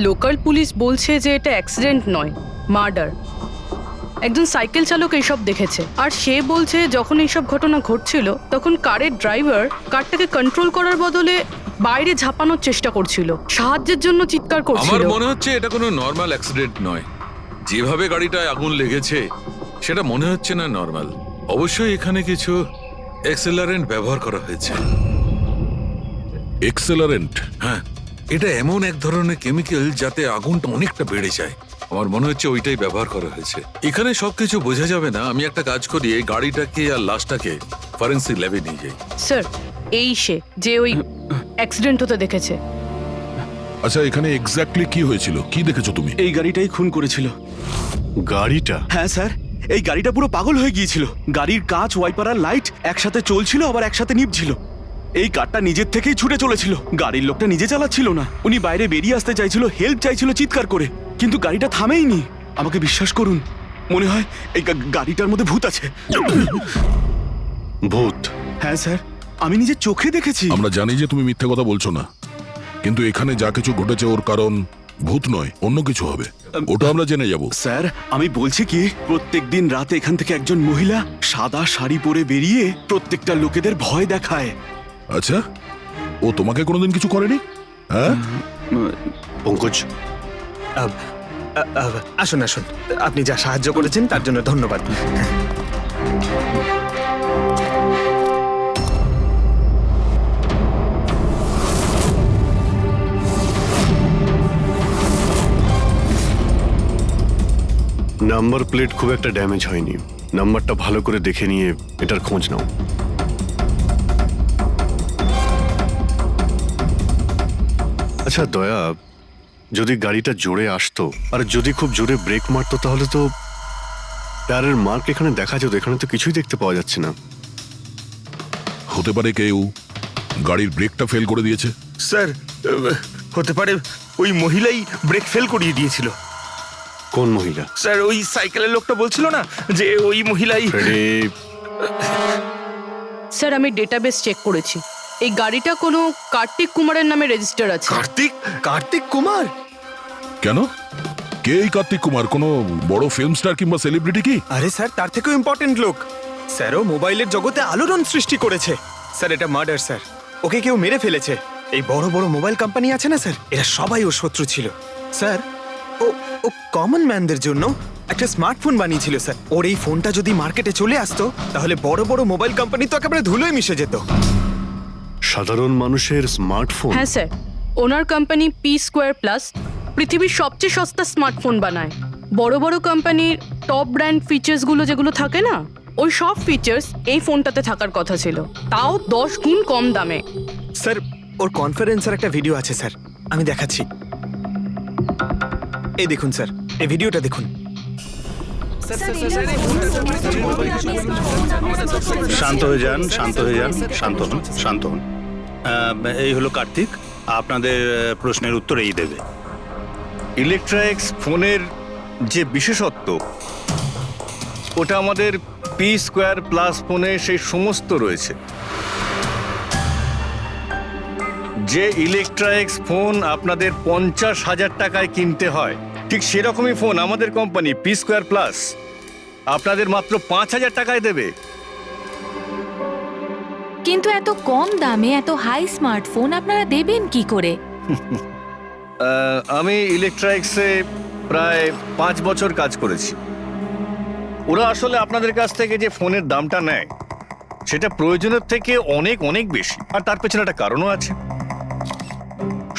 Local police বলছে যে এটা অ্যাক্সিডেন্ট নয়, মার্ডার। একজন সাইকেল চালক এইসব দেখেছে, আর সে বলছে যখন এইসব ঘটনা ঘটছিল তখন কারের ড্রাইভার কারটাকে কন্ট্রোল করার বদলে বাইরে ঝাঁপানোর চেষ্টা করছিল, সাহায্যের জন্য চিৎকার করছিল। আমার মনে হচ্ছে এটা কোনো নর্মাল অ্যাক্সিডেন্ট নয়। যেভাবে গাড়িটায় আগুন লেগেছে সেটা মনে হচ্ছে না নর্মাল। অবশ্যই এখানে কিছু এক্সেলারেন্ট ব্যবহার করা হয়েছে। এক্সেলারেন্ট? হ্যাঁ, এটা এমন এক ধরনের কেমিক্যাল যাতে আগুনটা অনেকটা বেড়ে যায়। আমার মনে হচ্ছে ওইটাই ব্যবহার করা হয়েছে। এখানে সবকিছু বোঝা যাবে না। আমি একটা কাজ করি, এই গাড়িটাকে আর লাশটাকে ফরেন্সিক ল্যাবে নিয়ে যাই। স্যার, এই সে যে ওই অ্যাক্সিডেন্ট হতে দেখেছে। আচ্ছা, এখানে এক্স্যাক্টলি কি হয়েছিল? কি দেখেছো তুমি? এই গাড়িটাই খুন করেছিল। গাড়িটা? হ্যাঁ স্যার, এই গাড়িটা পুরো পাগল হয়ে গিয়েছিল। গাড়ির কাঁচ, ওয়াইপার আর লাইট একসাথে চলছিল, আবার একসাথে নিভছিল। এই কারটা নিজের থেকেই ছুটে চলেছিল। গাড়ির লোকটা নিজে চালাচ্ছিল না, উনি বাইরে বেরিয়ে আসতে চাইছিল, হেল্প চাইছিল চিৎকার করে, কিন্তু গাড়িটা থামেইনি। আমাকে বিশ্বাস করুন, মনে হয় এই গাড়িটার মধ্যে ভূত আছে। ভূত? হ্যাঁ স্যার, আমি নিজের চোখে দেখেছি। আমরা জানি যে তুমি মিথ্যে কথা বলছো না, কিন্তু এখানে যা কিছু ঘটেছে ওর কারণ ভূত নয়, অন্য কিছু হবে। ওটা আমরা জেনে যাব। স্যার, আমি বলছি কি, প্রত্যেকদিন রাতে এখান থেকে একজন মহিলা সাদা শাড়ি পরে বেরিয়ে প্রত্যেকটা লোকেদের ভয় দেখায়। আচ্ছা, ও তোমাকে কোনোদিন কিছু করেনি? হ্যাঁ পঙ্কজ, আসুন আসুন, আপনি যা সাহায্য করেছেন তার জন্য ধন্যবাদ। নাম্বার প্লেট খুব একটা ড্যামেজ হয়নি। নাম্বারটা ভালো করে দেখে নিয়ে এটার খোঁজ নাও। আচ্ছা দয়া, যদি গাড়িটা জোরে আসতো আর যদি খুব জোরে ব্রেক মারতো তাহলে তো টায়ারের মার্ক এখানে দেখা যেত। এখানে তো কিছুই দেখতে পাওয়া যাচ্ছে না। হতে পারে কেউ গাড়ির ব্রেকটা ফেল করে দিয়েছে। স্যার, হতে পারে ওই মহিলাই ব্রেক ফেল করিয়ে দিয়েছিল। কোন মহিলা? স্যার, ওই সাইকেলের লোকটা বলছিল না যে ওই মহিলাই। স্যার, আমি ডেটাবেস চেক করেছি, এই গাড়িটা কোনো কার্তিক কুমারের নামে রেজিস্টার আছে। কার্তিক কুমার? কেন? কে এই কার্তিক কুমার? কোনো বড় ফিল্ম স্টার কিংবা সেলিব্রিটি কি? আরে স্যার, তার থেকেও ইম্পর্টেন্ট লোক। স্যারও মোবাইলের জগতে আলোড়ন সৃষ্টি করেছে। স্যার, এটা মার্ডার স্যার। ওকে কেউ মেরে ফেলেছে। এই বড় বড় মোবাইল কোম্পানি আছে না স্যার, এরা সবাই ওর শত্রু ছিল স্যার। ও কমন ম্যানদের জন্য একটা স্মার্টফোন বানিয়েছিল স্যার। ওর এই ফোনটা যদি মার্কেটে চলে আসতো তাহলে বড় বড় মোবাইল কোম্পানি তো একেবারে ধুলোয় মিশে যেত। সাধারণ মানুষের স্মার্টফোন? হ্যাঁ স্যার, ওনার কোম্পানি P2+ পৃথিবীর সবচেয়ে সস্তা স্মার্টফোন বানায়। বড় বড় কোম্পানির টপ ব্র্যান্ড ফিচার্সগুলো যেগুলো থাকে না, ওই সব ফিচার্স এই ফোনটাতে থাকার কথা ছিল, তাও 10 গুণ কম দামে। স্যার, ওর কনফারেন্সের একটা ভিডিও আছে স্যার, আমি দেখাচ্ছি। এই দেখুন স্যার, এই ভিডিওটা দেখুন। শান্ত হয়ে যান, শান্ত হয়ে যান, শান্ত হন, শান্ত হন। এই হলো কার্তিক, আপনাদের প্রশ্নের উত্তর এই দেবে। ইলেকট্রনিক্স ফোনের যে বিশেষত্ব, ওটা আমাদের P2+ ফোনে সেই সমস্ত রয়েছে। যে ইলেকট্রনিক্স ফোন আপনাদের 50,000 টাকায় কিনতে হয়, ঠিক সেরকমই ফোন আমাদের কোম্পানি P2+ আপনাদের মাত্র 5,000 টাকায় দেবে। কিন্তু এত কম দামে এত হাই স্মার্টফোন আপনারা দেবেন কি করে? আমি ইলেকট্রনিক্সে প্রায় 5 বছর কাজ করেছি। ওরা আসলে আপনাদের কাছ থেকে যে ফোনের দামটা নেয় সেটা প্রয়োজনের থেকে অনেক অনেক বেশি, আর তার পেছনে একটা কারণও আছে।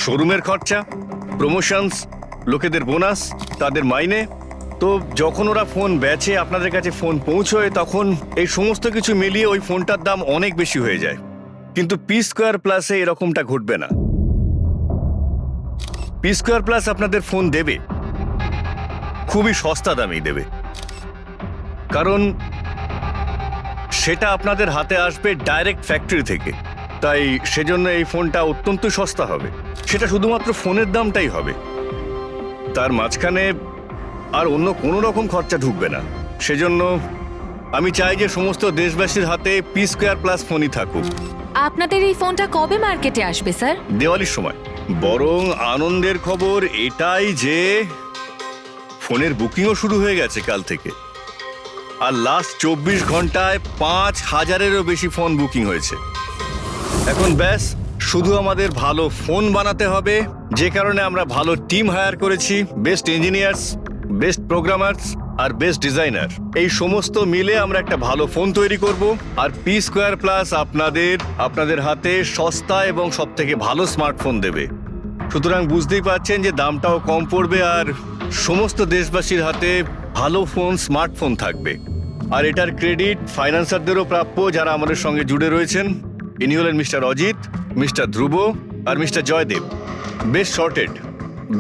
শোরুমের খরচা, প্রমোশনস, লোকেদের বোনাস, তাদের মাইনে। তো যখন ওরা ফোন বেচে, আপনাদের কাছে ফোন পৌঁছয়, তখন এই সমস্ত কিছু মিলিয়ে ওই ফোনটার দাম অনেক বেশি হয়ে যায়। কিন্তু P2+ এরকমটা ঘটবে না। P2+ আপনাদের ফোন দেবে, খুবই সস্তা দামেই দেবে, কারণ সেটা আপনাদের হাতে আসবে ডাইরেক্ট ফ্যাক্টরি থেকে। তাই সেজন্য এই ফোনটা অত্যন্ত সস্তা হবে। সেটা শুধুমাত্র ফোনের দামটাই হবে, তার মাঝখানে আর অন্য কোনো রকম খরচা ঢুকবে না। সেজন্য আমি চাই যে সমস্ত দেশবাসীর হাতে P2+ ফোনই থাকুক। আপনাদের এই ফোনটা কবে মার্কেটে আসবে স্যার? দিওয়ালির সময়। বরং আনন্দের খবর এটাই যে ফোনের বুকিংও শুরু হয়ে গেছে কাল থেকে। আর লাস্ট 24 ঘন্টায় 5000-এরও বেশি ফোন বুকিং হয়েছে। এখন ব্যাস শুধু আমাদের ভালো ফোন বানাতে হবে, যে কারণে আমরা ভালো টিম হায়ার করেছি, বেস্ট ইঞ্জিনিয়ার্স, বেস্ট প্রোগ্রামার্স আর বেস্ট ডিজাইনার। এই সমস্ত মিলে আমরা একটা ভালো ফোন তৈরি করব। আর পি স্কোয়ার প্লাস আপনাদের হাতে সস্তা এবং সবথেকে ভালো স্মার্টফোন দেবে। সুতরাং বুঝতেই পারছেন যে দামটাও কম পড়বে আর সমস্ত দেশবাসীর হাতে ভালো ফোন, স্মার্টফোন থাকবে। আর এটার ক্রেডিট ফাইন্যান্সারদেরও প্রাপ্য, যারা আমাদের সঙ্গে জুড়ে রয়েছেন। ইনি হলেন মিস্টার অজিত, মিস্টার ধ্রুব আর মিস্টার জয়দেব। বেশ শর্টেড।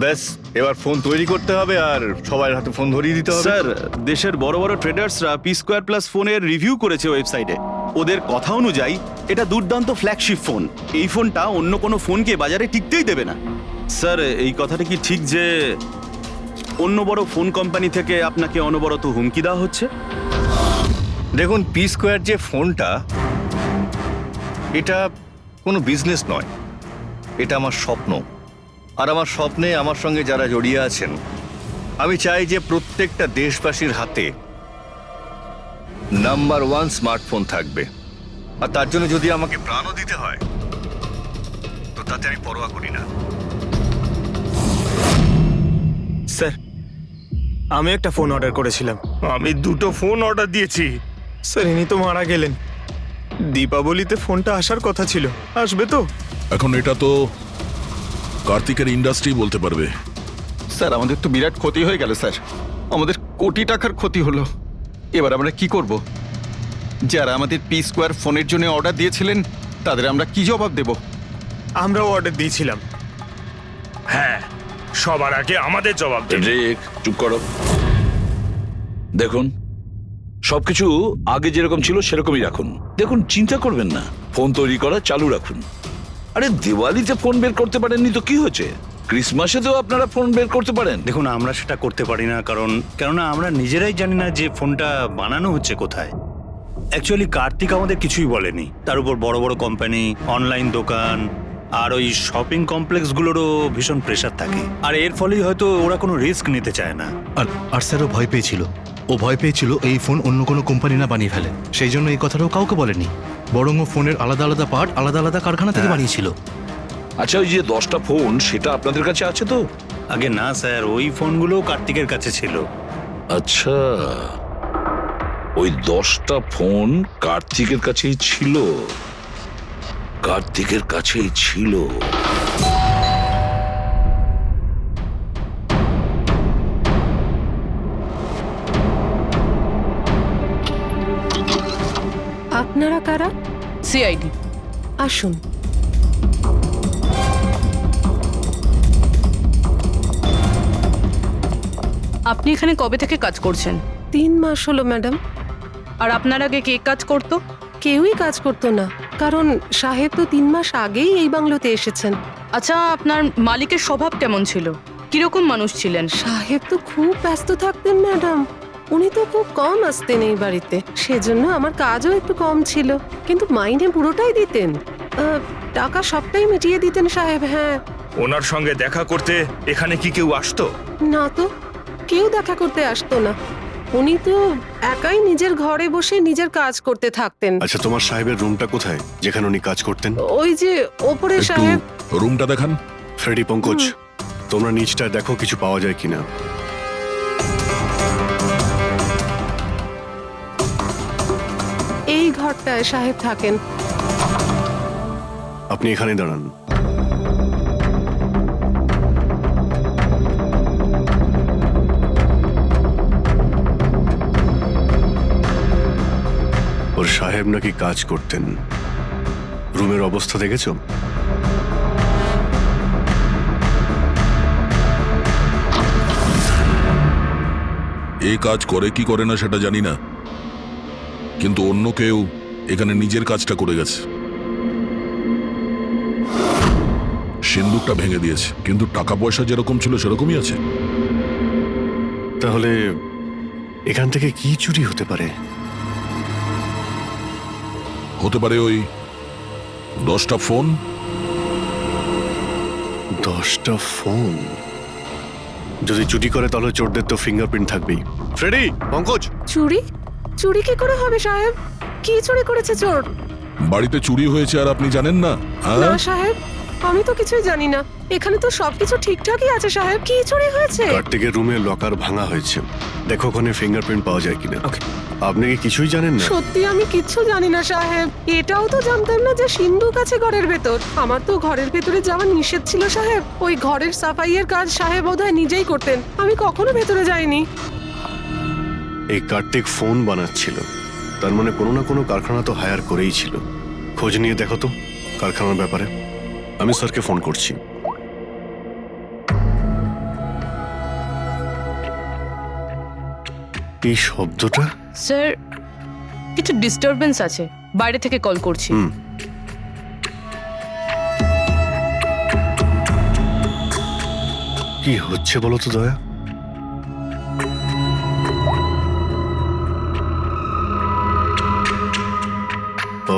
ব্যাস এবার ফোন তৈরি করতে হবে আর সবার হাতে ফোন ধরিয়ে দিতে হবে। স্যার, দেশের বড় বড় ট্রেডার্সরা পি স্কোয়ার প্লাস ফোনের রিভিউ করেছে ওয়েবসাইটে। ওদের কথা অনুযায়ী এটা দুর্দান্ত ফ্ল্যাগশিপ ফোন। এই ফোনটা অন্য কোনো ফোনকে বাজারে টিকতেই দেবে না। স্যার, এই কথাটা কি ঠিক যে অন্য বড় ফোন কোম্পানি থেকে আপনাকে অনবরত হুমকি দেওয়া হচ্ছে? দেখুন, পি স্কোয়ার যে ফোনটা, এটা কোনো বিজনেস নয়, এটা আমার স্বপ্ন। আর আমার স্বপ্নে আমার সঙ্গে যারা জড়িয়ে আছেন, আমি চাই যে প্রত্যেকটা দেশবাসীর হাতে নাম্বার 1 স্মার্টফোন থাকবে। আর তার জন্য যদি আমাকে প্রাণও দিতে হয়, তো তাতে আমি পরোয়া করি না। স্যার, আমি একটা ফোন অর্ডার করেছিলাম। আমি 2টো ফোন অর্ডার দিয়েছি। স্যার, ইনি তো মারা গেলেন। দীপাবলিতে ফোনটা আসার কথা ছিল, আসবে তো? এখন এটা তো কার্তিকের ইন্ডাস্ট্রি বলতে পারবে। স্যার, আমাদের তো বিরাট ক্ষতি হয়ে গেল স্যার। আমাদের কোটি টাকার ক্ষতি হলো। এবার আমরা কি করব? যারা আমাদের পি স্কোয়ার ফোনের জন্য অর্ডার দিয়েছিলেন, তাদের আমরা কি জবাব দেব? আমরাও অর্ডার দিয়েছিলাম। হ্যাঁ, সবার আগে আমাদের জবাব দেবে। রেক, চুপ করো। দেখুন, সবকিছু আগে যেরকম ছিল সেরকমই রাখুন। দেখুন, চিন্তা করবেন না, ফোন তৈরি করা চালু রাখুন। আরে দিওয়ালিতে ফোন বের করতে পারেননি তো কি হয়েছে? ক্রিসমাসেতেও আপনারা ফোন বের করতে পারেন। দেখুন, আমরা সেটা করতে পারি না, কেননা আমরা নিজেরাই জানি না যে ফোনটা বানানো হচ্ছে কোথায়। অ্যাকচুয়ালি কার্তিক আমাদের কিছুই বলেনি। তার উপর বড় বড় কোম্পানি, অনলাইন দোকান আর ওই শপিং কমপ্লেক্সগুলোরও ভীষণ প্রেশার থাকে। আর এর ফলেই হয়তো ওরা কোনো রিস্ক নিতে চায় না। আর স্যারও ভয় পেয়েছিল। ও ভয় পেয়েছিল এই ফোন অন্য কোনো কোম্পানি না বানিয়ে ফেলে। সেই জন্য এই কথাটাও কাউকে বলেনি। বরং ও ফোনের আলাদা আলাদা পার্ট আলাদা আলাদা কারখানা থেকে বানিয়েছিল। আচ্ছা, ওই যে 10টা ফোন, সেটা আপনাদের কাছে আছে তো? আগে না স্যার, ওই ফোনগুলো কার্তিকের কাছে ছিল। আচ্ছা, ওই 10টা ফোন কার্তিকের কাছেই ছিল। কার্তিকের কাছেই ছিল। আপনারা কারা? সিআইডি। আসুন। আপনি এখানে কবে থেকে কাজ করছেন? 3 মাস হলো ম্যাডাম। আর আপনার আগে কে কাজ করতো? কেউই কাজ করতো না, কারণ সাহেব তো 3 মাস আগেই এই বাংলোতে এসেছেন। আচ্ছা, আপনার মালিকের স্বভাব কেমন ছিল? কিরকম মানুষ ছিলেন? সাহেব তো খুব ব্যস্ত থাকতেন ম্যাডাম। উনি তো খুব কম আসতেন এই বাড়িতে, সেজন্য আমার কাজও একটু কম ছিল। কিন্তু মাইনে পুরোটাই দিতেন। টাকা সবটাই মিটিয়ে দিতেন সাহেব। হ্যাঁ। ওনার সঙ্গে দেখা করতে এখানে কি কেউ আসতো? না তো, কেউ দেখা করতে আসতো না। উনি তো একাই নিজের ঘরে বসে নিজের কাজ করতে থাকতেন। আচ্ছা, তোমার সাহেবের রুমটা কোথায় যেখানে উনি কাজ করতেন? ওই যে ওপরে একটু সাহেব। রুমটা দেখান। ফ্রেডি, পঙ্কজ, তোমরা নিচটা দেখো কিছু পাওয়া যায় কিনা। এই ঘরটায় সাহেব থাকেন। আপনি এখানে দাঁড়ান। ওর সাহেব নাকি কাজ করতেন। রুমের অবস্থা দেখেছো? এ কাজ করে কি করে না সেটা জানি না, কিন্তু অন্য কেউ এখানে নিজের কাজটা করে গেছে। সিন্দুকটা ভেঙে দিয়েছে, কিন্তু টাকা পয়সা যেরকম ছিল সেরকমই আছে। তাহলে এখান থেকে কি চুরি হতে পারে? হতে পারে ওই 10টা ফোন। 10টা ফোন। যদি চুরি করে তাহলে চোরদের তো ফিঙ্গারপ্রিন্ট থাকবেই। ফ্রেডি, পঙ্কজ, চুরি? চুরি কি করে হবে সাহেব? কি চুরি করেছে চোর? বাড়িতে চুরি হয়েছে আর আপনি জানেন না? হ্যাঁ? না সাহেব, আমি তো কিছুই জানি না। এখানে তো সবকিছু ঠিকঠাকই আছে সাহেব। কি চুরি হয়েছে? কার্তিকের রুমে লকার ভাঙা হয়েছে, দেখো ওখানে ফিঙ্গারপ্রিন্ট পাওয়া যায় কিনা। আপনি কি কিছুই জানেন না? সত্যি আমি কিচ্ছু জানি না সাহেব। এটাও তো জানতাম না যে সিন্ধুক আছে ঘরের ভেতর। আমার তো ঘরের ভেতরে যাওয়া নিষেধ ছিল সাহেব। ওই ঘরের সাফাইয়ের কাজ সাহেব বোধহয় নিজেই করতেন, আমি কখনো ভেতরে যাইনি। এই কার্তিক ফোন বানাচ্ছিল, তার মানে কোনো না কোনো কারখানা তো হায়ার করেই ছিল। খোঁজ নিয়ে দেখো তো কারখানার ব্যাপারে। আমি স্যারকে ফোন করছি। এই শব্দটা? স্যার, কিছু ডিস্টারবেন্স আছে, বাইরে থেকে কল করছি। কি হচ্ছে বলো তো দয়া?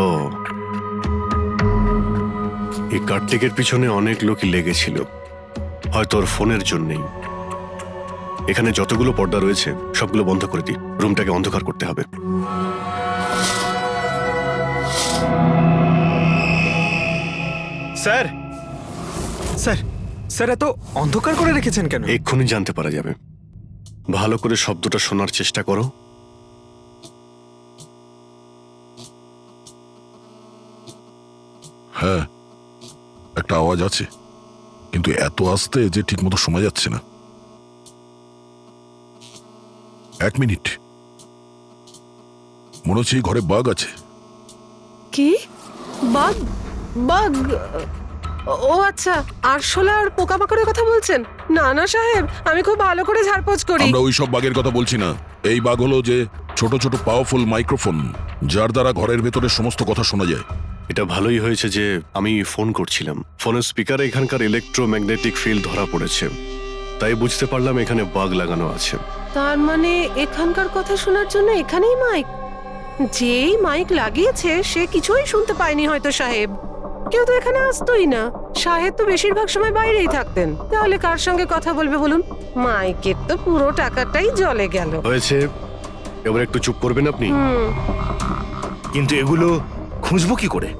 ও, এই কার্তিকের পিছনে অনেক লোকই লেগেছিল, হয়তো ওর ফোনের জন্যই। এখানে যতগুলো পর্দা রয়েছে সবগুলো বন্ধ করে দিই, রুমটাকে অন্ধকার করতে হবে। স্যার, স্যার, স্যার এত অন্ধকার করে রেখেছেন কেন? এক্ষুনি জানতে পারা যাবে। ভালো করে শব্দটা শোনার চেষ্টা করো। হ্যাঁ, একটা আওয়াজ আছে, কিন্তু এত আস্তে যে ঠিকমতো শোনা যাচ্ছে না। 1 মিনিট, মনে হচ্ছে এই ঘরে বাঘ আছে। কি? বাঘ? বাঘ? ও আচ্ছা, আরশোলা আর পোকামাকড়ের কথা বলছেন? না না সাহেব, আমি খুব ভালো করে ঝাড়পোছ করি। আমরা ওই সব বাঘের কথা বলছি না। এই বাঘ হলো যে ছোট ছোট পাওয়ারফুল মাইক্রোফোন, যার দ্বারা ঘরের ভেতরে সমস্ত কথা শোনা যায়। এটা ভালোই হয়েছে যে আমি ফোন করছিলাম। ফোনের স্পিকারে এখানকার ইলেকট্রোম্যাগনেটিক ফিল্ড ধরা পড়েছে, তাই বুঝতে পারলাম এখানে বাগ লাগানো আছে। তার মানে এখানকার কথা শোনার জন্য এখানেই মাইক? যেই মাইক লাগিয়েছে সে কিছুই শুনতে পায়নি হয়তো সাহেব। কেউ তো এখানে আসতোই না। সাহেব তো বেশিরভাগ সময় বাইরেই থাকতেন, তাহলে কার সঙ্গে কথা বলবে বলুন? মাইকের তো পুরো টাকাটাই জলে গেল। হয়েছে, এবার একটু চুপ করবেন আপনি? কিন্তু এগুলো খুঁজবো কি করে?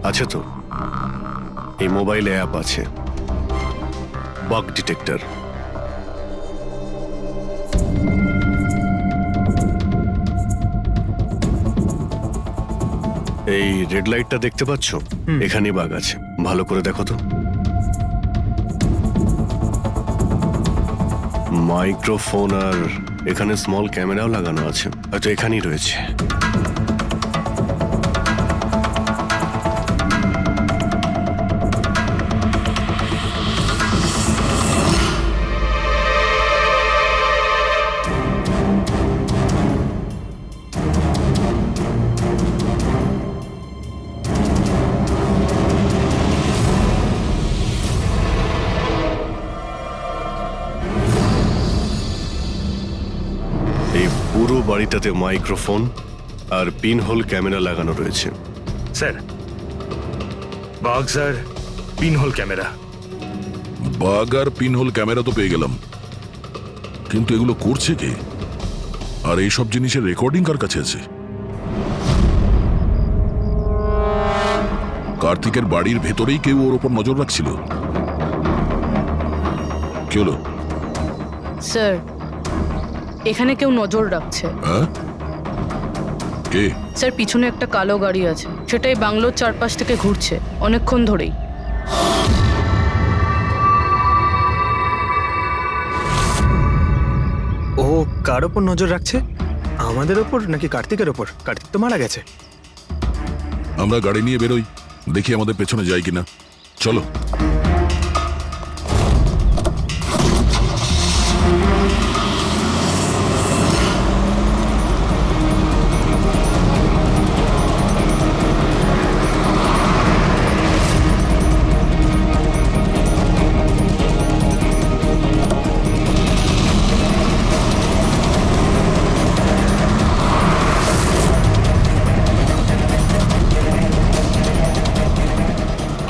আছে তো, এই মোবাইলে অ্যাপ আছে, বাগ ডিটেক্টর। এই রেড লাইটটা দেখতে পাচ্ছ? এখানেই বাগ আছে, ভালো করে দেখো তো। মাইক্রোফোন আর এখানে স্মল ক্যামেরাও লাগানো আছে, হয়তো এখানেই রয়েছে। এই পুরো বাড়িটাতে মাইক্রোফোন আর পিনহোল ক্যামেরা লাগানো রয়েছে। স্যার, বাঘ স্যার, পিনহোল ক্যামেরা। বাঘ আর পিনহোল ক্যামেরা তো পেয়ে গেলাম, কিন্তু এগুলো করছে কে? আর এইসব জিনিসের রেকর্ডিং কার কাছে আছে? কার্তিকের বাড়ির ভেতরেই কেউ ওর ওপর নজর রাখছিল। কি হলো? স্যার, এখানে কেউ নজর রাখছে। হ্যাঁ? কে? স্যার, পিছনে একটা কালো গাড়ি আছে, সেটাই বাংলোর চারপাশ থেকে ঘুরছে অনেকক্ষণ ধরেই। ও কার ওপর নজর রাখছে? আমাদের ওপর নাকি কার্তিকের ওপর? কার্তিক তো মারা গেছে। আমরা গাড়ি নিয়ে বেরোই, দেখি আমাদের পেছনে যায় কিনা। চলো।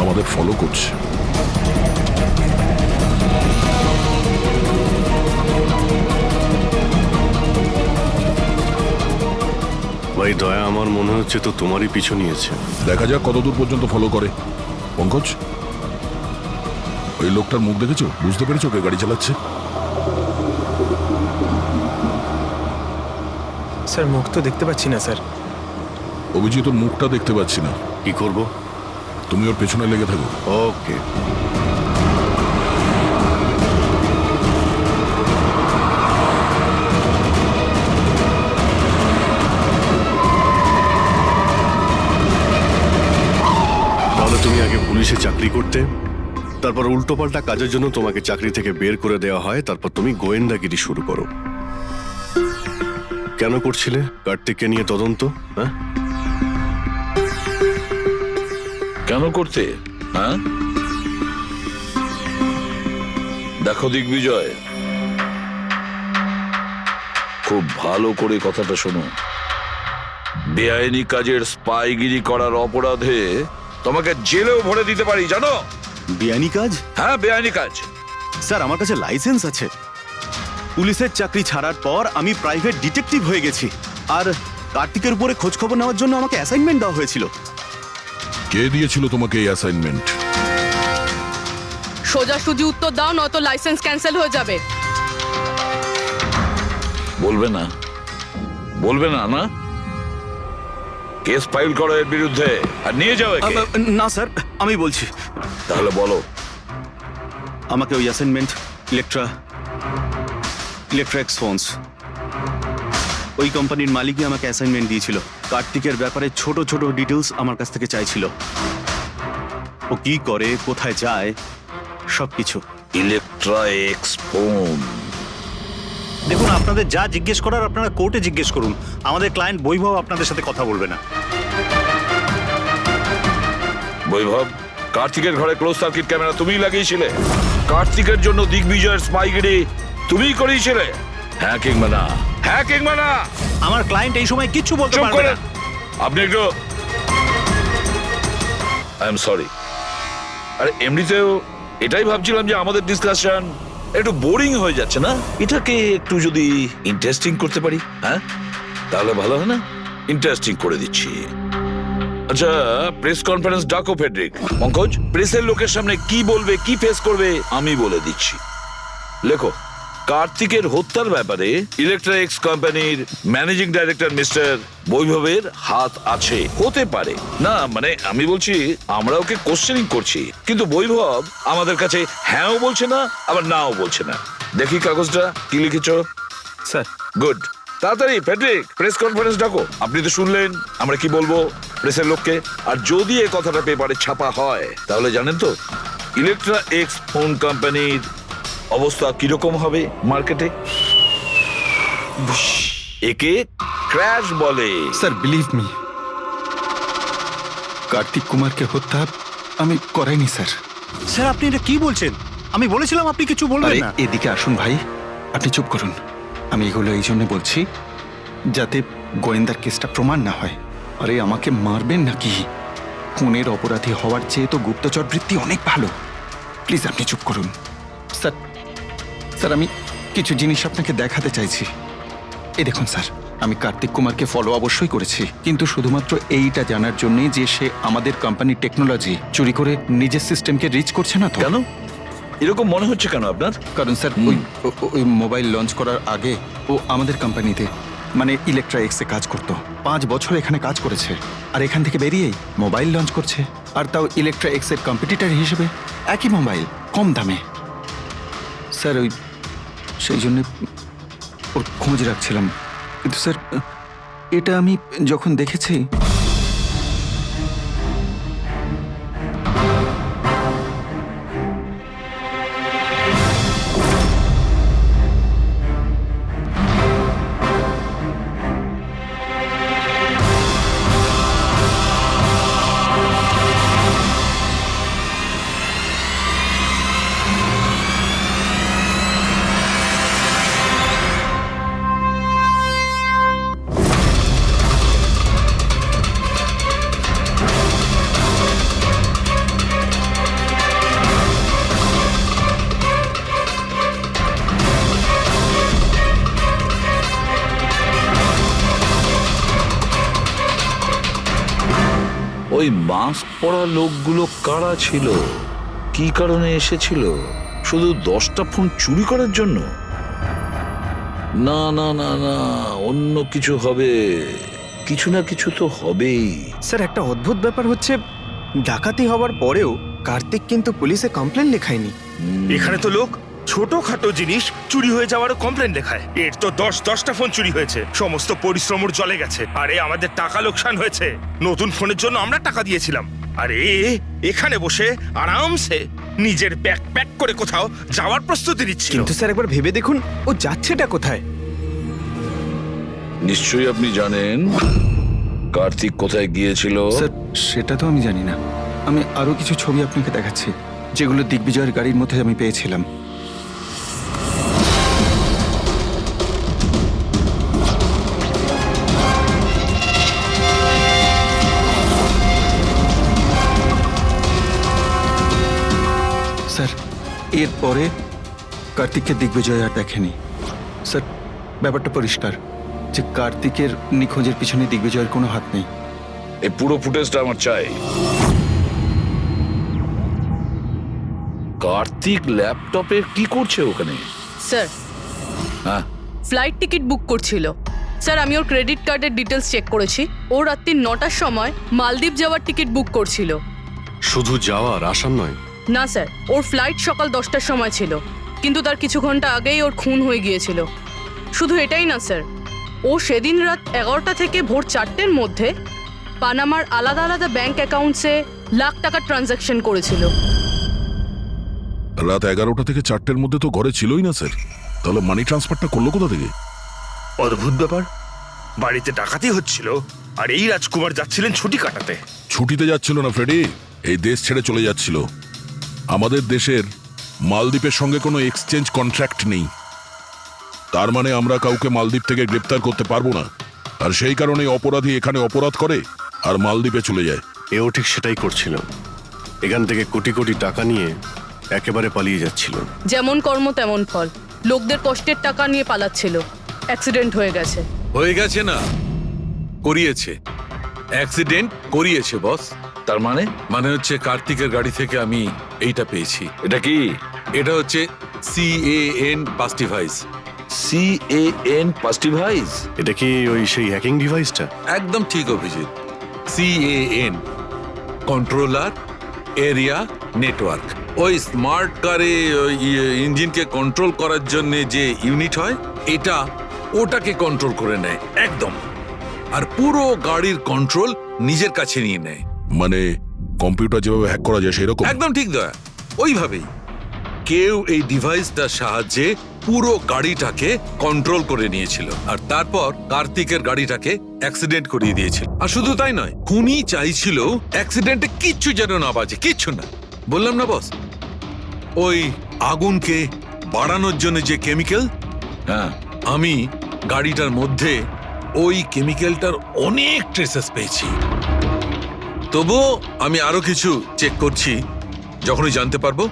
আমাদের ফলো করছে। ভাই দয়া, আমার মনে হচ্ছে তো তোমারই পিছু নিয়েছে। দেখা যাক কতদূর পর্যন্ত ফলো করে। পঙ্কজ, ওই লোকটার মুখ দেখেছো? বুঝতে পেরেছো কে গাড়ি চালাচ্ছে? স্যার মুখ তো দেখতে পাচ্ছি না স্যার। অভিজিৎ, ওর মুখটা দেখতে পাচ্ছি না। কি করব? তুমি ওর পেছনে লেগে থাকো। ওকে। তাহলে তুমি আগে পুলিশে চাকরি করতে, তারপর উল্টোপাল্টা কাজের জন্য তোমাকে চাকরি থেকে বের করে দেওয়া হয়, তারপর তুমি গোয়েন্দাগিরি শুরু করো। কেন করছিলে কার্তিককে নিয়ে তদন্ত? হ্যাঁ, কেন করতে? হ্যাঁ, দেখো দিগ্বিজয়, খুব ভালো করে কথাটা শোনো। বেআইনি কাজের স্পাইগিরি করার অপরাধে তোমাকে জেলেও ভরে দিতে পারি, জানো? বেআইনি কাজ? হ্যাঁ, বেআইনি কাজ। স্যার, আমার কাছে লাইসেন্স আছে। পুলিশের চাকরি ছাড়ার পর আমি প্রাইভেট ডিটেকটিভ হয়ে গেছি। আর কার্তিকের উপরে খোঁজ খবর নেওয়ার জন্য আমাকে অ্যাসাইনমেন্ট দেওয়া হয়েছিল। কে দিয়েছিল তোমাকে এই অ্যাসাইনমেন্ট? সোজাসুজি উত্তর দাও, নয়তো লাইসেন্স ক্যান্সেল হয়ে যাবে। বলবে না? বলবে না? না, কেস ফাইল করো এর বিরুদ্ধে আর নিয়ে যাও একে। না স্যার, আমি বলছি। তাহলে বলো। আমাকে ওই অ্যাসাইনমেন্ট ইলেকট্রা এক্সফোন্স, ওই কোম্পানির মালিকই আমাকে অ্যাসাইনমেন্ট দিয়েছিল। কার্তিকের ব্যাপারে ছোট ছোট ডিটেলস আমার কাছ থেকে চাইছিল। ও কি করে, কোথায় যায়, সবকিছু। Electra x phone. দেখুন, আপনাদের যা জিজ্ঞেস করার আপনারা কোর্টে জিজ্ঞেস করুন। আমাদের ক্লায়েন্ট বৈভব আপনাদের সাথে কথা বলবে না। বৈভব, কার্তিকের ঘরে ক্লোজ সার্কিট ক্যামেরা তুমিই লাগিয়েছিলে? কার্তিকের জন্য দিগ্বিজয়ের স্পাইগিরি তুমিই করিয়েছিলে? হ্যাঁ কিংবা না? হ্যাঁ কিংবা না? আমার ক্লায়েন্ট এই সময় কিচ্ছু বলতে চুপ পারবে করেন না। আপনি একটু। I am sorry. আরে এমনিতেও এটাই ভাবছিলাম যে আমাদের ডিসকাশন একটু বোরিং হয়ে যাচ্ছে না, এটাকে একটু যদি ইন্টারেস্টিং করতে পারি, হ্যাঁ তাহলে ভালো হয় না? ইন্টারেস্টিং করে দিচ্ছি। আচ্ছা, প্রেস কনফারেন্স ডাকো ফেডরিক। পঙ্কজ, প্রেসের লোকের সামনে কি বলবে, কি ফেস করবে আমি বলে দিচ্ছি। লেখো, কার্তিকের হত্যার ব্যাপারে ইলেকট্রা এক্স কোম্পানির ম্যানেজিং ডাইরেক্টর মিস্টার বৈভবের হাত আছে। হতে পারে না, মানে আমি বলছি আমরা ওকে কোশ্চেনিং করছি, কিন্তু বৈভব আমাদের কাছে হ্যাঁও বলছে না আবার নাও বলছে না। দেখি কাগজটা কি লিখেছো। স্যার। গুড। তাড়াতাড়ি ফেডরিক, প্রেস কনফারেন্স ডাকো। আপনি তো শুনলেন আমরা কি বলবো প্রেসের লোককে। আর যদি এই কথাটা পেপারে ছাপা হয় তাহলে জানেন তো ইলেকট্রা এক্স ফোন কোম্পানির অবস্থা কিরকম হবে মার্কেটে। একে ক্র্যাশ বলে। স্যার, বিলিভ মি, কার্তিক কুমারকে হত্যা আমি করাইনি স্যার। স্যার, আপনি এটা কি বলছেন? আমি বলেছিলাম আপনি কিছু বলবেন আরে না। এদিকে আসুন ভাই, আপনি চুপ করুন। আমি এগুলো এই জন্য বলছি যাতে গোয়েন্দার কেসটা প্রমাণ না হয়। আরে আমাকে মারবেন নাকি? খুনের অপরাধী হওয়ার চেয়ে তো গুপ্তচর বৃত্তি অনেক ভালো। প্লিজ আপনি চুপ করুন। স্যার, স্যার আমি কিছু জিনিস আপনাকে দেখাতে চাইছি। এই দেখুন স্যার, আমি কার্তিক কুমারকে ফলো অবশ্যই করেছি, কিন্তু শুধুমাত্র এইটা জানার জন্যই যে সে আমাদের কোম্পানির টেকনোলজি চুরি করে নিজের সিস্টেমকে রিচ করছে না তো। কেন এরকম মনে হচ্ছে কেন আপনার? কারণ স্যার ওই মোবাইল লঞ্চ করার আগে ও আমাদের কোম্পানিতে মানে ইলেকট্রা এক্সে কাজ করতো। 5 বছর এখানে কাজ করেছে, আর এখান থেকে বেরিয়েই মোবাইল লঞ্চ করছে, আর তাও ইলেকট্রা এক্সের কম্পিটিটর হিসেবে। একই মোবাইল, কম দামে। স্যার ওই সেই জন্য ওর খোঁজ রাখছিলাম। কিন্তু স্যার এটা আমি যখন দেখেছি ওই মাস্ক পরা লোকগুলো কারা ছিল, কি কারণে এসেছিল? শুধু 10টা ফোন চুরি করার জন্য? না না না না, অন্য কিছু হবে, কিছু না কিছু তো হবেই। স্যার একটা অদ্ভুত ব্যাপার হচ্ছে, ডাকাতি হওয়ার পরেও কার্তিক কিন্তু পুলিশে কমপ্লেন লেখায়নি। এখানে তো লোক ছোটখাটো জিনিস চুরি হয়ে যাওয়ারও কমপ্লেন লেখায়। এর তো 10টা ফোন চুরি হয়েছে, সমস্ত পরিশ্রম ওর জলে গেছে। আরে আমাদের টাকা লোকসান হয়েছে, নতুন ফোনের জন্য আমরা টাকা দিয়েছিলাম। আর এখানে বসে আরামসে নিজের ব্যাগ প্যাক করে কোথাও যাওয়ার প্রস্তুতি নিচ্ছিল। কিন্তু স্যার একবার ভেবে দেখুন, ও যাচ্ছেটা কোথায়? নিশ্চয়ই আপনি জানেন কার্তিক কোথায় গিয়েছিল। স্যার সেটা তো আমি জানি না। আমি আরো কিছু ছবি আপনাকে দেখাচ্ছি, যেগুলো দিগ্বিজয়ের গাড়ির মধ্যে আমি পেয়েছিলাম। স্যার এরপরে কার্তিককে দিগ্বিজয় আর দেখেনি। স্যার ব্যাপারটা পরিষ্কার যে কার্তিকের নিখোঁজের পিছনে দিগ্বিজয়ের কোনো হাত নেই। এই পুরো ফুটেজটা আমার চাই। কার্তিক ল্যাপটপে কি করছে ওখানে? স্যার, হ্যাঁ, ফ্লাইট টিকিট বুক করছিল। স্যার, আমি ওর ক্রেডিট কার্ডের ডিটেলস চেক করেছি। ও রাত্রি 9টার সময় মালদ্বীপ যাওয়ার টিকিট বুক করছিল। শুধু যাওয়ার আসার নয়? না স্যার, ওর ফ্লাইট সকাল 10টার সময় ছিল, কিন্তু তার কিছু ঘন্টা আগেই ওর খুন হয়ে গিয়েছিল। শুধু এটাই না স্যার, ও সেদিন রাত 11টা থেকে ভোর 4টের মধ্যে পানামার আলাদা আলাদা ব্যাংক অ্যাকাউন্টসে লাখ টাকার ট্রানজ্যাকশন করেছিল। রাত 11টা থেকে 4টের মধ্যে তো ঘরে ছিলই না স্যার, তাহলে মানি ট্রান্সফারটা করলো কোথা থেকে? অদ্ভুত ব্যাপার, বাড়িতে ডাকাতি হচ্ছিল আর এই রাজকুমার যাচ্ছিলেন ছুটি কাটাতে। ছুটিতে যাচ্ছিল না ফ্রেডি, এই দেশ ছেড়ে চলে যাচ্ছিল। আমাদের দেশের মালদ্বীপের সঙ্গে কোনো এক্সচেঞ্জ কন্ট্রাক্ট নেই, তার মানে আমরা কাউকে মালদ্বীপ থেকে গ্রেপ্তার করতে পারবো না। আর সেই কারণে অপরাধী এখানে অপরাধ করে আর মালদ্বীপে চলে যায়। এও ঠিক সেটাই করছিল, এখান থেকে কোটি কোটি টাকা নিয়ে একেবারে পালিয়ে যাচ্ছিল। যেমন কর্ম তেমন ফল, লোকদের কষ্টের টাকা নিয়ে পালাচ্ছিল। অ্যাক্সিডেন্ট হয়ে গেছে। হয়ে গেছে না, করিয়েছে। অ্যাক্সিডেন্ট করিয়েছে বস। তার মানে? মানে হচ্ছে কার্তিকের গাড়ি থেকে আমি এইটা পেয়েছি। এটা কি? এটা হচ্ছে CAN পাস্টিভাইস। CAN পাস্টিভাইস? এটা কি ওই সেই হ্যাকিং ডিভাইসটা? একদম ঠিক Abhijit. CAN controller area network. ওই স্মার্ট কারে ইঞ্জিনকে কন্ট্রোল করার জন্য যে ইউনিট হয়, এটা ওটাকে কন্ট্রোল করে নেয় একদম, আর পুরো গাড়ির কন্ট্রোল নিজের কাছে নিয়ে নেয়। মানে কম্পিউটার যেভাবে হ্যাক করা যায় সেরকম? একদম ঠিক দয়া, ওইভাবেই। কেউ এই ডিভাইসটার সাহায্যে পুরো গাড়িটাকে কন্ট্রোল করে নিয়েছিল, আর তারপর কার্তিকের গাড়িটাকে অ্যাক্সিডেন্ট করিয়ে দিয়েছিল। আর শুধু তাই নয়, খুনি চাইছিল অ্যাক্সিডেন্টে কিচ্ছু যেন না বাজে, কিচ্ছু না। বললাম না বস, ওই আগুনকে বাড়ানোর জন্য যে কেমিক্যাল, হ্যাঁ, আমি গাড়িটার মধ্যে ওই কেমিক্যালটার অনেক ট্রেসেস পেয়েছি। তবুও আমি আরো কিছু চেক করছি, যখনই জানতে পারবো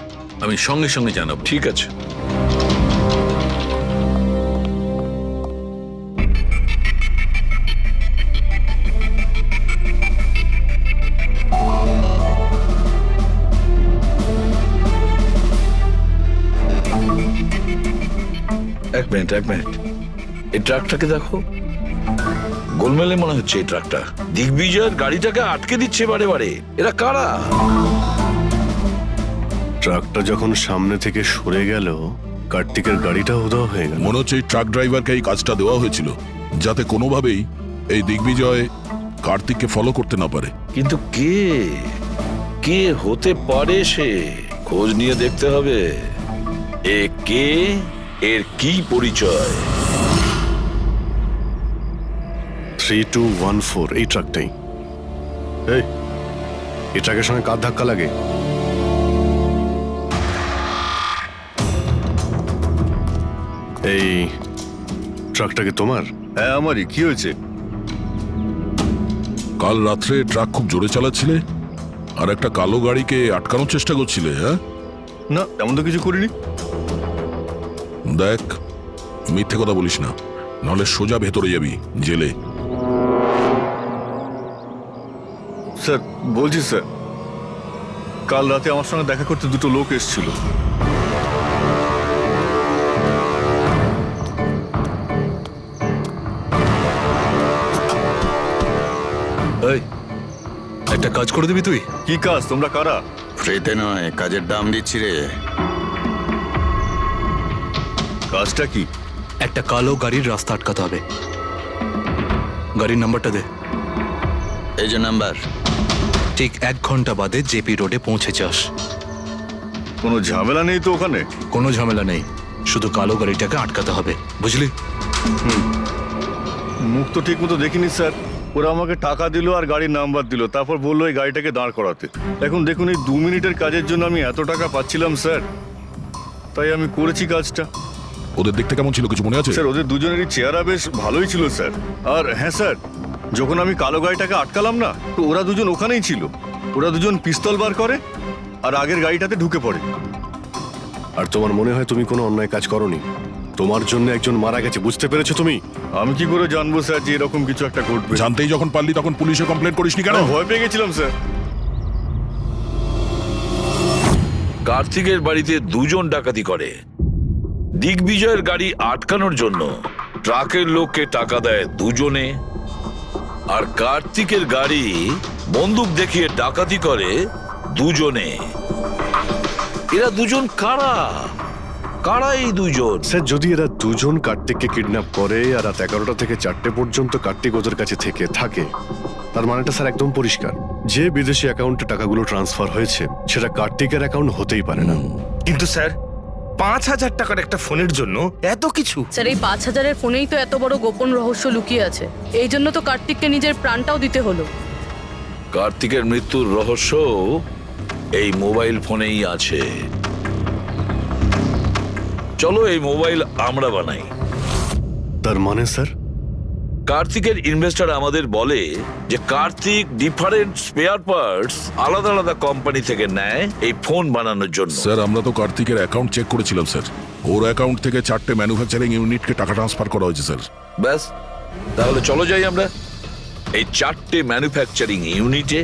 আমি সঙ্গে সঙ্গে জানাবো। ঠিক আছে। এক মিনিট, এই ট্রাকটাকে দেখো, গোলমেলে মনে হচ্ছে এই ট্রাকটা। দিগ্বিজয়ের গাড়িটাকে আটকে দিচ্ছে বারে বারে। এরা কারা? ট্রাকটা যখন সামনে থেকে সরে গেল, কার্তিকের গাড়িটা উধাও হয়ে গেল। মনে হচ্ছে এই ট্রাক ড্রাইভারকে এই কাজটা দেওয়া হয়েছিল যাতে কোনোভাবেই এই দিগ্বিজয় কার্তিককে ফলো করতে না পারে। কিন্তু কে হতে পারে সে? খোঁজ নিয়ে দেখতে হবে। এ কে, এর কি পরিচয়? 3214 এই ট্রাকটাই। এই ট্রাকের সঙ্গে কার ধাক্কা লাগে? এই ট্রাকটাকে তোমার? হ্যাঁ আমারই। কি হয়েছে? কাল রাত্রে ট্রাক খুব জোরে চালাচ্ছিলে আর একটা কালো গাড়িকে আটকানোর চেষ্টা করছিলে। হ্যাঁ না, তেমন তো কিছু করিনি। দেখ, মিথ্যে কথা বলিস না, নাহলে সোজা ভেতরে যাবি জেলে। স্যার বলছি স্যার, কাল রাতে আমার সঙ্গে দেখা করতে দুটো লোক এসেছিল। এই, একটা কাজ করে দিবি তুই? কি কাজ? তোমরা কারা? ফ্রিতে নয়, কাজের দাম দিচ্ছি রে। কাজটা কি? একটা কালো গাড়ির রাস্তা আটকাতে হবে। গাড়ির নাম্বারটা দে। এই যে নাম্বার। ঠিক 1 ঘন্টা বাদে জেপি রোডে পৌঁছে যাস। কোনো ঝামেলা নেই তো ওখানে? কোনো ঝামেলা নেই, শুধু কালো গাড়িটাকে আটকাতে হবে, বুঝলি? মুখ তো ঠিক মতো দেখিনি স্যার। ওরা আমাকে টাকা দিল আর গাড়ির নাম্বার দিল, তারপর বললো এই গাড়িটাকে দাঁড় করাতে। এখন দেখুন, এই 2 মিনিটের কাজের জন্য আমি এত টাকা পাচ্ছিলাম স্যার, তাই আমি করেছি কাজটা। ওদের দেখতে কেমন ছিল কিছু মনে আছে? স্যার ওদের দুজনেরই চেহারা বেশ ভালোই ছিল স্যার। আর হ্যাঁ স্যার, যখন আমি কালো গাড়িটাকে আটকালাম না, তো ওরা দুজন ওখানেই ছিল। ওরা দুজন পিস্তল বার করে আর আগের গাড়িটাতে ঢুকে পড়ে। আর তোমার মনে হয় তুমি কোনো অন্যায় কাজ করনি? তোমার জন্য একজন মারা গেছে, বুঝতে পেরেছো তুমি? আমি কি করে জানবো স্যার যে এরকম কিছু একটা ঘটবে? জানতেই যখন পারলি তখন পুলিশে কমপ্লেন করিসনি কেন? আমি ভয় পেয়ে গেছিলাম স্যার। কার্তিকের বাড়িতে 2 জন ডাকাতি করে। দিগ্বিজয়ের গাড়ি আটকানোর জন্য ট্রাকের লোককে টাকা দেয় 2 জনে, আর কার্তিকের গাড়ি বন্দুক দেখিয়ে ডাকাতি করে 2 জনে। এরা 2 জন কারা? কারা এই 2 জন? স্যার, যদি এরা 2 জন কার্তিককে কিডন্যাপ করে আর রাত 11টা থেকে 4টে পর্যন্ত কার্তিক ওদের কাছে থেকে থাকে, তার মানেটা স্যার একদম পরিষ্কার। যে বিদেশি অ্যাকাউন্টে টাকাগুলো ট্রান্সফার হয়েছে সেটা কার্তিকের অ্যাকাউন্ট হতেই পারে না। কিন্তু স্যার, 5,000 টাকার একটা ফোনের জন্য এত কিছু? স্যার, এই 5,000-এর ফোনেই তো এত বড় গোপন রহস্য লুকিয়ে আছে। এই জন্য তো কার্তিককে নিজের প্রাণটাও দিতে হলো। কার্তিকের মৃত্যুর রহস্য এই মোবাইল ফোনেই আছে। চলো এই মোবাইল আমরা বানাই। তার মানে স্যার? কার্তিকের ইনভেস্টর আমাদের বলে যে কার্তিক ডিফারেন্ট স্পেয়ার পার্টস আলাদা আলাদা কোম্পানি থেকে নেয় এই ফোন বানানোর জন্য। স্যার আমরা তো কার্তিকের অ্যাকাউন্ট চেক করেছিলাম স্যার। ওর অ্যাকাউন্ট থেকে 4টে ম্যানুফ্যাকচারিং ইউনিটকে টাকা ট্রান্সফার করা হয়েছে স্যার। ব্যাস, তাহলে চলো যাই আমরা এই 4টে ম্যানুফ্যাকচারিং ইউনিটে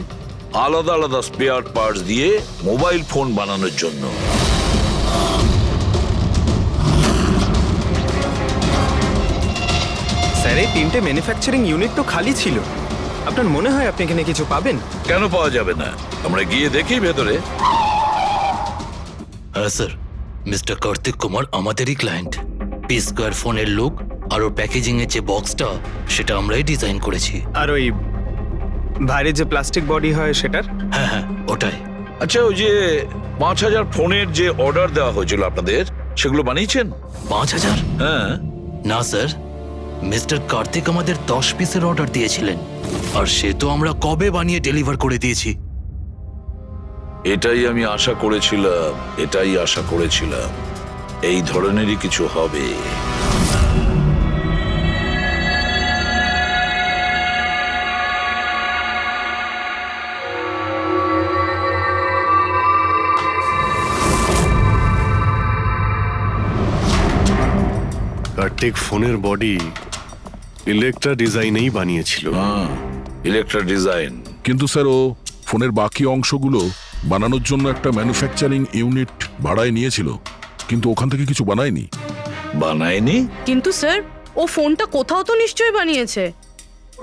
আলাদা আলাদা স্পেয়ার পার্টস দিয়ে মোবাইল ফোন বানানোর জন্য। স্যার, এই 3টে ম্যানুফ্যাকচারিং ইউনিট তো খালি ছিল। আপনার মনে হয় আপনি এখানে কিছু পাবেন? কেন পাওয়া যাবে না? আমরা গিয়ে দেখি ভেতরে। হ্যাঁ স্যার, মিস্টার কার্তিক কুমার আমাদেরই ক্লায়েন্ট। P-Square ফোনের লুক আর ওর প্যাকেজিং এর যে বক্সটা, সেটা আমরাই ডিজাইন করেছি। আর ওই বাইরে যে প্লাস্টিক বডি হয় সেটার? হ্যাঁ হ্যাঁ, ওটাই। আচ্ছা, ওই যে 5,000 ফোনের যে অর্ডার দেওয়া হয়েছিল আপনাদের, সেগুলো বানিয়েছেন? 5,000? হ্যাঁ। না স্যার, মিস্টার কার্তিক আমাদের 10 পিসের অর্ডার দিয়েছিলেন, আর সে তো আমরা কবে বানিয়ে ডেলিভার করে দিয়েছি। এটাই আমি আশা করেছিলাম, এই ধরনেরই কিছু হবে। কার্তিক ফোনের বডি ইলেকট্রা ডিজাইনেই বানিয়েছিল। Electra design. কিন্তু স্যার ও ফোনের বাকি অংশগুলো বানানোর জন্য একটা ম্যানুফ্যাকচারিং ইউনিট ভাড়ায় নিয়েছিল, কিন্তু ওখান থেকে কিছু বানায়নি। বানায়নি? কিন্তু স্যার, ও ফোনটা কোথাও তো নিশ্চয়ই বানিয়েছে।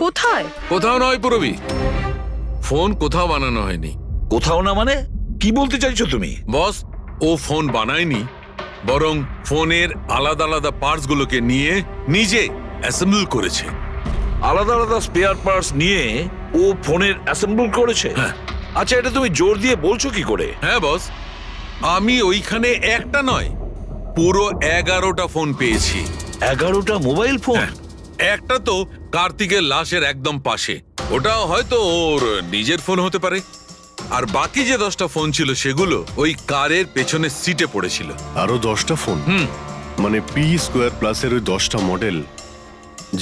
কোথায়? কোথাও নয় পুরবি, ফোন কোথাও বানানো হয়নি। কোথাও না মানে কি বলতে চাইছো তুমি? বস, ও ফোন বানায়নি, বরং ফোনের আলাদা আলাদা পার্টস গুলোকে নিয়ে নিজে অ্যাসেম্বল করেছে। আলাদা আলাদা স্পেয়ার পার্টস নিয়ে ও ফোনের অ্যাসেম্বল করেছে? হ্যাঁ। আচ্ছা, এটা তুমি জোর দিয়ে বলছো কি করে? হ্যাঁ বস, আমি ওইখানে একটা নয়, পুরো 11টা ফোন পেয়েছি। 11টা মোবাইল ফোন? একটা তো কার্তিকের লাশের একদম পাশে, ওটা হয়তো ওর নিজের ফোন হতে পারে। আর বাকি যে 10টা ফোন ছিল সেগুলো ওই কারের পেছনের সিটে পড়েছিল। আরো 10টা ফোন? মানে P-Square প্লাসের ওই 10টা মডেল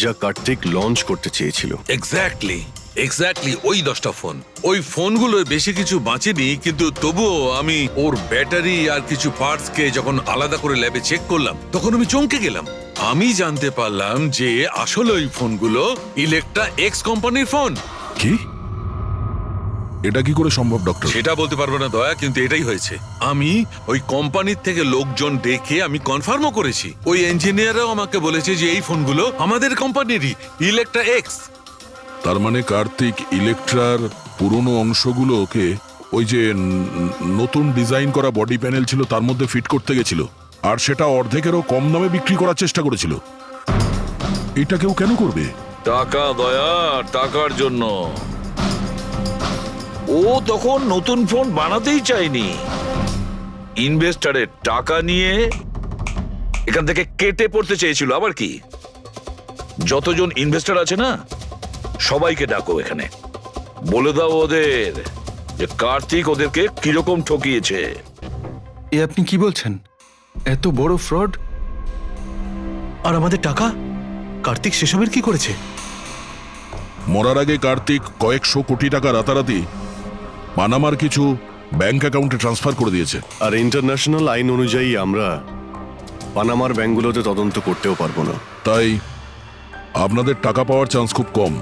যা কার্তিক লঞ্চ করতে চেয়েছিল। এক্স্যাক্টলি ওই 10টা ফোন। ওই ফোনগুলোর বেশি কিছু বাঁচেনি, কিন্তু তবুও আমি ওর ব্যাটারি আর কিছু পার্টস কে যখন আলাদা করে ল্যাবে চেক করলাম, তখন আমি চমকে গেলাম। আমি জানতে পারলাম যে আসলে ওই ফোনগুলো ইলেকট্রা এক্স কোম্পানির ফোন। কি? এটা কি করে সম্ভব ডক্টর? সেটা বলতে পারবো না দয়া, কিন্তু এটাই হয়েছে। আমি ওই কোম্পানির থেকে লোকজন ডেকে আমি কনফার্মও করেছি। ওই ইঞ্জিনিয়াররাও আমাকে বলেছে যে এই ফোনগুলো আমাদের কোম্পানিরই, ইলেকট্রা এক্স। তার মানে কার্তিক ইলেকট্রার পুরনো অংশগুলোকে ওই যে নতুন ডিজাইন করা বডি প্যানেল ছিল তার মধ্যে ফিট করতে গেছিল, আর সেটা অর্ধেকেরও কম দামে বিক্রি করার চেষ্টা করেছিল। এটা কেউ কেন করবে? টাকা দয়া, টাকার জন্য। ও তখন নতুন ফোন বানাতেই চায়নি, ইনভেস্টারের টাকা নিয়ে এখান থেকে কেটে পড়তে চেয়েছিল। আবার কি, যতজন ইনভেস্টর আছে না সবাইকে ডাকো এখানে, বলে দাও ওদের যে কার্তিক ওদেরকে কিরকম ঠকিয়েছে। এ আপনি কি বলছেন? এত বড় ফ্রড! আর আমাদের টাকা? কার্তিক সেসবের কি করেছে? মরার আগে কার্তিক কয়েকশো কোটি টাকা রাতারাতি পানামার কিছু ব্যাংক অ্যাকাউন্টে ট্রান্সফার করে দিয়েছে। আর ইন্টারন্যাশনাল আইন অনুযায়ী আমরা পানামার ব্যাংকগুলোতে তদন্ত করতেও পারবো না। তাই আপনাদের টাকা পাওয়ার চান্স খুব কম।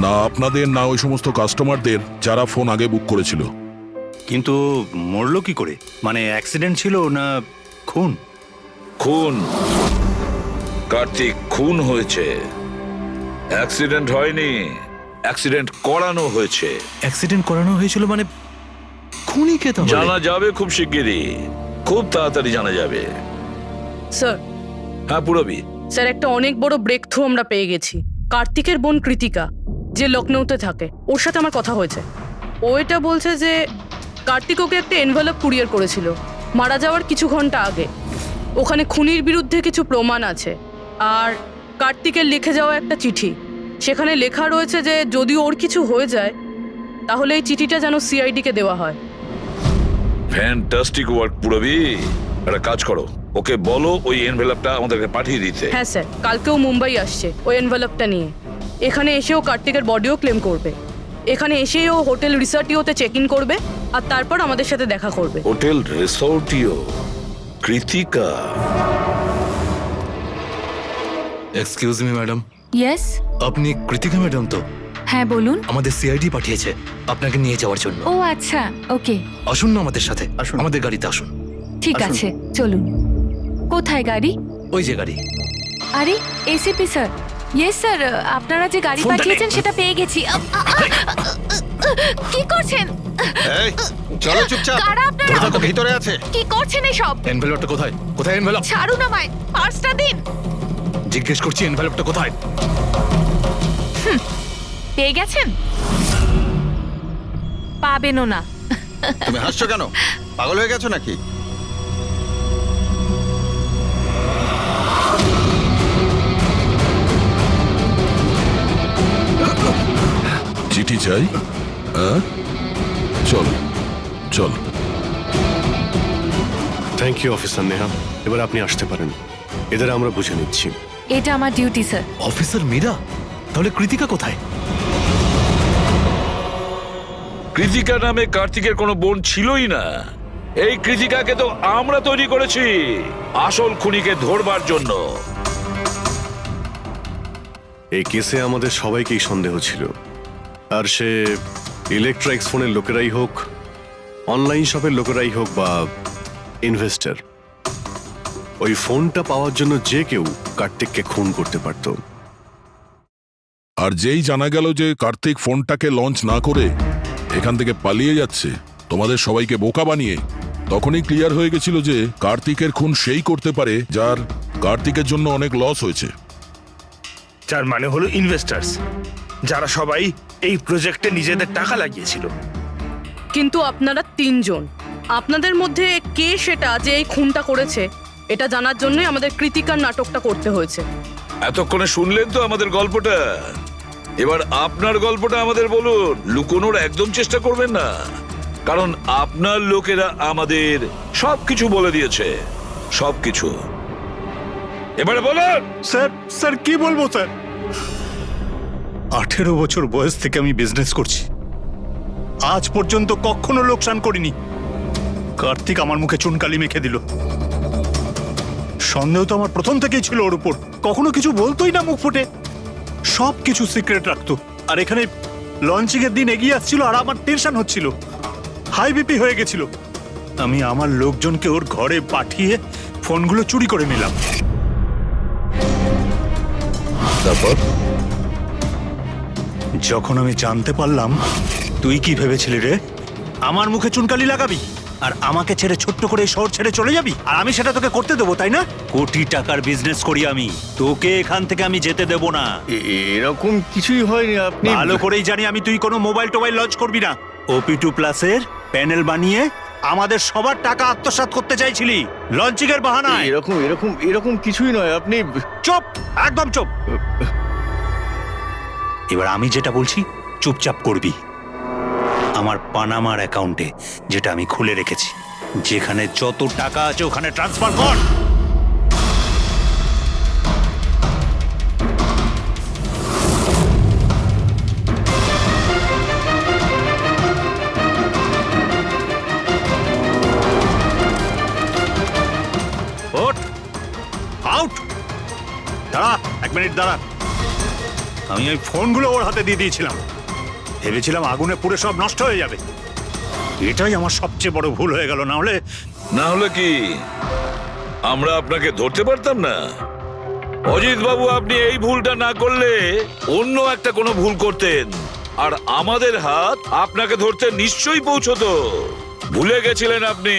না আপনাদের, না ওই সমস্ত কাস্টমারদের যারা ফোন আগে বুক করেছিল। কিন্তু মরলো কি করে? মানে অ্যাক্সিডেন্ট ছিল না খুন? খুন। কার্তিক খুন হয়েছে, অ্যাক্সিডেন্ট হয়নি, অ্যাক্সিডেন্ট করানো হয়েছে। অ্যাক্সিডেন্ট করানো হয়েছিল মানে খুনি কে তাহলে? জানা যাবে খুব শিগগিরই, খুব তাড়াতাড়ি জানা যাবে। স্যার, হ্যাঁ পুরবি। স্যার একটা অনেক বড় ব্রেক থ্রু আমরা পেয়ে গেছি। কার্তিকের বোন কৃতিকা, যে লখনৌতে থাকে, ওর সাথে আমার কথা হয়েছে। ও এটা বলছে যে কার্তিক ওকে একটা এনভেলপ কুরিয়ার করেছিল মারা যাওয়ার কিছু ঘন্টা আগে। ওখানে খুনির বিরুদ্ধে কিছু প্রমাণ আছে, আর কার্তিকের লিখে যাওয়া একটা চিঠি। সেখানে লেখা রয়েছে যে যদি ওর কিছু হয়ে যায় তাহলে এই চিঠিটা যেন সিআইডিকে দেওয়া হয়। ফ্যান্টাস্টিক ওয়ার্ক পুরবি। একটা কাজ করো, ওকে বলো ওই এনভেলপটা আমাদেরকে পাঠিয়ে দিতে। হ্যাঁ স্যার, কালকেও মুম্বাই আসছে ওই এনভেলপটা নিয়ে। এখানে এসেও কার্তিকের বডিও ক্লেম করবে। এখানে এসেই ও হোটেল রিসর্টিওতে চেক ইন করবে, আর তারপর আমাদের সাথে দেখা করবে। হোটেল রিসর্টিও? Kritika? Excuse me madam. Yes, আপনি কৃতিকা ম্যাডাম তো? হ্যাঁ বলুন। আমাদের সিআইডি পাঠিয়েছে আপনাকে নিয়ে যাওয়ার জন্য। ও আচ্ছা, ওকে। আসুন না আমাদের সাথে, আসুন। আমাদের গাড়িতে আসুন। ঠিক আসুন। আছে, চলুন। কোথায় গাড়ি? ওই যে গাড়ি। আরে এসিপি স্যার। ইয়েস স্যার, আপনারা যে গাড়ি ফোনটা পাঠিয়েছেন সেটা পেয়ে গেছি। কি করছেন? এই চলো চুপচাপ। কারা আপনারা? ওরা তো ভিতরে আছে। কি করছেন এসব? এনভেলপটা কোথায়? কোথায় এনভেলপ? ছাড়ুন আমায়, পার্সটা দিন। জিজ্ঞেস করছি এনভেলপটা কোথায়? পেয়ে গেছেন? পাবেনও না। তুমি হাসছো কেন? পাগল হয়ে গেছো নাকি? চিঠি চাই? হ্যাঁ, চল চল। থ্যাংক ইউ অফিসার নেহা, এবার আপনি আসতে পারেন। এদের আমরা বুঝে নিচ্ছি। এটা আমার ডিউটি স্যার। অফিসার মীরা? তাহলে কৃতিকা কোথায়? কৃতিকা নামে কার্তিকের কোনো বোন ছিলই না। এই কৃতিকাকে তো আমরা তৈরি করেছি আসল খুনিকে ধরবার জন্য। এই কেসে আমাদের সবাইকেই সন্দেহ ছিল, আর সে ইলেকট্রিক্স ফোনের লোকেরাই হোক, অনলাইন শপের লোকেরাই হোক, বা ইনভেস্টর। ওই ফোনটা পাওয়ার জন্য যে কেউ কার্তিককে খুন করতে পারত। আর যেই জানা গেল যে কার্তিক ফোনটাকে লঞ্চ না করে এখান থেকে পালিয়ে যাচ্ছে তোমাদের সবাইকে বোকা বানিয়ে, তখনই ক্লিয়ার হয়ে গেছিল যে কার্তিকের খুন সেই করতে পারে যার কার্তিকের জন্য অনেক লস হয়েছে। যার মানে হলো ইনভেস্টার্স, যারা সবাই এই প্রজেক্টে নিজেদের টাকা লাগিয়েছিল। কিন্তু আপনারা তিনজন, আপনাদের মধ্যে কে সেটা যে এই খুনটা করেছে এটা জানার জন্যই আমাদের কৃতিকার নাটকটা করতে হয়েছে। এতক্ষণে শুনলেন তো আমাদের গল্পটা। এবার আপনার গল্পটা আমাদের বলুন। লুকোনোর একদম চেষ্টা করবেন না, কারণ আপনার লোকেরা আমাদের সবকিছু বলে দিয়েছে, সবকিছু। এবারে বলুন। স্যার কি বলবো স্যার? 18 বছর বয়স থেকে আমি বিজনেস করছি, আজ পর্যন্ত কখনো লোকসান করিনি। কার্তিক আমার মুখে চুনকালি মেখে দিল। সন্দেহ তো আমার প্রথম থেকেই ছিল ওর উপর। কখনো কিছু বলতোই না মুখ ফুটে, সব কিছু সিক্রেট রাখতো। আর এখানে লঞ্চিং এর দিন এগিয়ে আসছিল আর আমার টেনশন হচ্ছিল, হাই বিপি হয়ে গেছিল। আমি আমার লোকজনকে ওর ঘরে পাঠিয়ে ফোনগুলো চুরি করে নিলাম। তারপর যখন আমি জানতে পারলাম, তুই কি ভেবেছিলি রে? আমার মুখে চুনকালি লাগাবি আর আমাকে ছেড়ে ছোট্ট করে এই শহর ছেড়ে চলে যাবি, আর আমি সেটা তোকে করতে দেবো, তাই না? কোটি টাকার বিজনেস করি আমি, তোকে এখান থেকে আমি যেতে দেবো না। এরকম কিছুই হয়নি। আপনি ভালো করেই জানি আমি তুই কোনো মোবাইল টোবাইল লঞ্চ করবি না। OP2 প্লাসের প্যানেল বানিয়ে আমাদের সবার টাকা আত্মসাৎ করতে চাইছিলি লঞ্চিং এর বাহানায়। এরকম এরকম এরকম কিছুই নয়। আপনি চুপ, একদম চুপ। এবার আমি যেটা বলছি চুপচাপ করবি। আমার পানামার অ্যাকাউন্টে, যেটা আমি খুলে রেখেছি, যেখানে যত টাকা আছে ওখানে ট্রান্সফার কর। ওঠ, আউট। দাঁড়া, 1 মিনিট দাঁড়া। আমি ওই ফোনগুলো ওর হাতে দিয়ে দিয়েছিলাম, ভেবেছিলাম আগুনে পুড়ে সব নষ্ট হয়ে যাবে। এটাই আমার সবচেয়ে বড় ভুল হয়ে গেল। না হলে কি আমরা আপনাকে ধরতে পারতাম না? অজিত বাবু, আপনি এই ভুলটা না করলে অন্য একটা কোনো ভুল করতেন, আর আমাদের হাত আপনাকে ধরতে নিশ্চয়ই পৌঁছতো। ভুলে গেছিলেন আপনি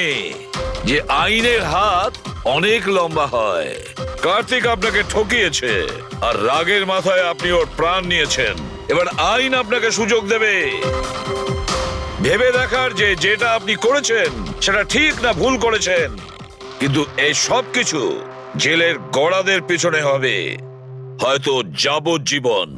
যে আইনের হাত অনেক লম্বা হয়। কার্তিক আপনাকে ঠকিয়েছে আর রাগের মাথায় আপনি ওর প্রাণ নিয়েছেন। এবার আইন আপনাকে সুযোগ দেবে ভেবে দেখার যে যেটা আপনি করেছেন সেটা ঠিক না ভুল করেছেন। কিন্তু এই সব কিছু জেলের গড়াদের পিছনে হবে, হয়তো যাবজ্জীবন।